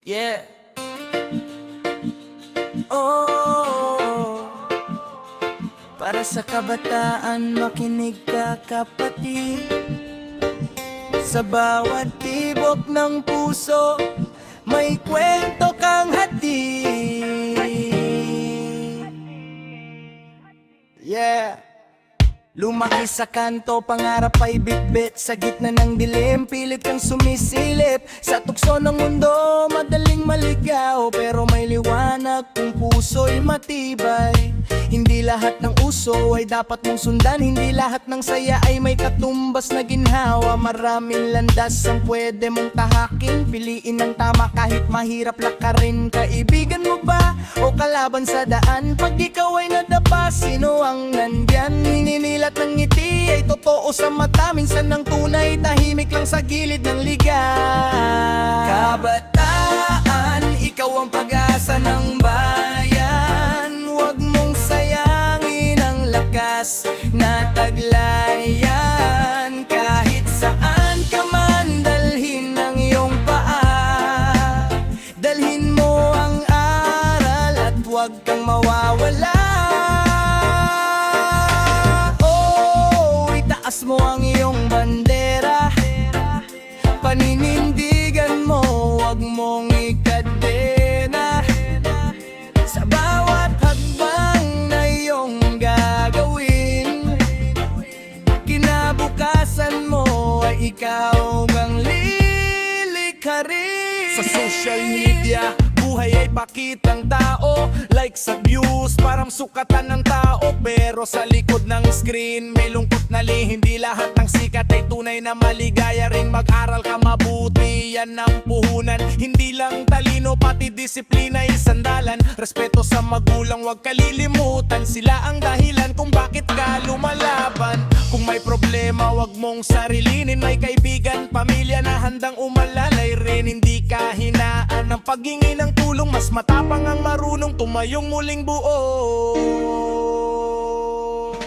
Yeah. Oh, para sa kabataan makinig ka kapatid. Sa bawat tibok ng puso may kwento kang hatid. Yeah. Lumaki sa kanto, pangarap ay bitbit. Sa gitna ng dilim, pilit kang sumisilip. Sa tukso ng mundo, madaling maligaw. Pero may liwanag kung puso'y matibay. Hindi lahat ng uso ay dapat mong sundan. Hindi lahat ng saya ay may katumbas na ginhawa. Maraming landas ang pwede mong tahakin. Piliin ang tama kahit mahirap lakarin. Kaibigan mo ba o kalaban sa daan? Pag ikaw ay nadapa, sino ang nandyan? Hininilat ng ngiti ay totoo sa mata. Minsan ng tunay, tahimik lang sa gilid ng ligaw. Kabataan, ikaw ang pag-asa ng bayan. Huwag mong sayangin ang lakas na taglayan. Kahit saan ka man, dalhin ang iyong paa. Dalhin mo ang aral at huwag kang mawawala. Itaas mo ang iyong bandera, paninindigan mo, huwag mong ikadena. Sa bawat hakbang na iyong gagawin, kinabukasan mo ay ikaw ang lilikharin. Sa social media, buhay ay pakitang tao. Likes at views, parang sukatan ng tao. Pero sa likod ng screen, may lungkot na hindi lahat ng sikat ay tunay na maligaya rin. Mag-aral ka mabuti, yan ang puhunan. Hindi lang talino, pati disiplina isandalan. Respeto sa magulang, huwag kalilimutan. Sila ang dahilan kung bakit ka lumalaban. Kung may problema, huwag mong sarilinin. May kaibigan, pamilya na handang umalalay rin. Hindi ka hinaan ng paghingi ng tulong. Mas matapang ang marunong tumayong muling buo.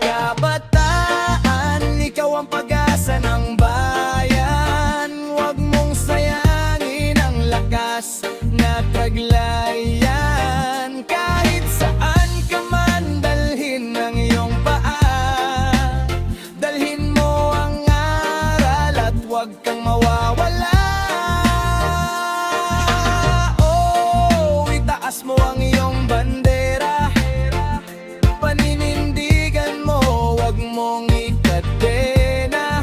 Kabataan, ikaw ang pag-asa ng bayan. Huwag mong sayangin ang lakas na taglayan. Kahit saan ka man, dalhin ang iyong paa. Dalhin mo ang aral at huwag kang mawawala. Itaas mo ang iyong bandera, paninindigan mo, huwag mong ikadena.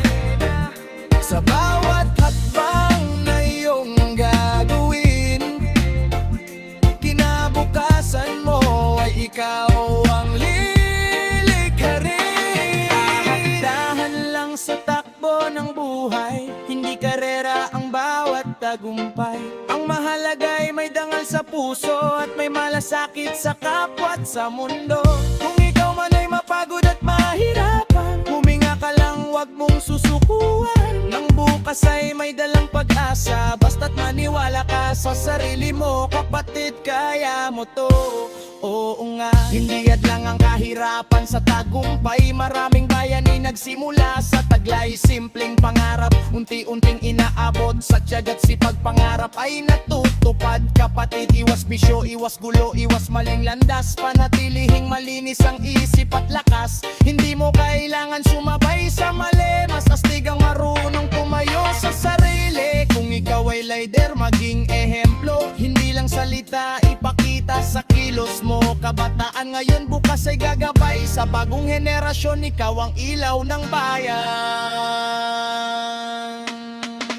Sa bawat hakbang na iyong gagawin, kinabukasan mo ay ikaw ang lilikharin. Dahan lang sa takbo ng buhay, hindi karera ang bawat tagumpay. Ang mahalaga ay may dangal sa puso at may malasakit sa kapwa at sa mundo. Kung ikaw man ay mapagod at mahirapan, huminga ka lang, huwag mong susukuan. Nang bukas ay may dalang pag-asa, basta't maniwala ka sa sarili mo. Kapatid, kaya mo to. Oo nga, hindi lang ang kahirapan sa tagumpay. Maraming bayani nagsimula sa taglay. Simpleng pangarap, unti-unting inaabot. Sa tiyagat sipag pangarap ay natutupad. Kapatid, iwas bisyo, iwas gulo, iwas maling landas. Panatilihing malinis ang isip at lakas. Hindi mo kailangan sumabay sa mali. Mas astig ang marunong tumayo sa sarili. Kung ikaw ay leader, maging ehemplo. Hindi lang salita, ipakita sa kilos mo. Kabataan ngayon, bukas ay gagabay. Sa bagong henerasyon, ikaw ang ilaw ng bayan.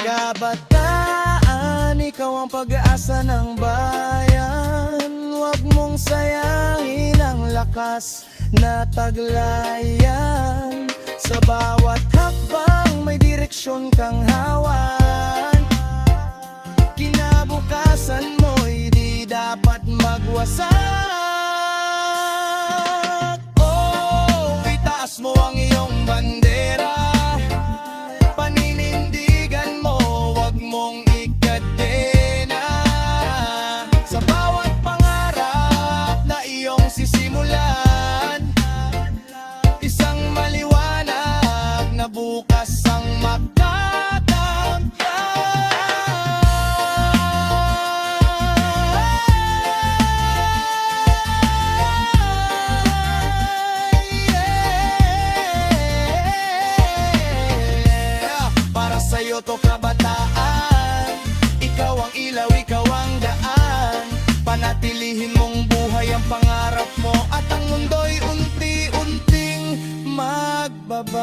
Kabataan, ikaw ang pag-asa ng bayan. Huwag mong sayangin ang lakas na taglayan. Sa bawat hakbang may direksyon kang hawan. Kinabukasan mo'y di dapat magwasak. Itaas mo ang iyong bandera, paninindigan mo, huwag mong ikadena. Sa bawat pangarap na iyong sisimulan, isang maliwanag na bukas ang magtatamtan. ilaw, ikaw ang daan. Panatilihin mong buhay ang pangarap mo, at ang mundo'y unti-unting magbabago.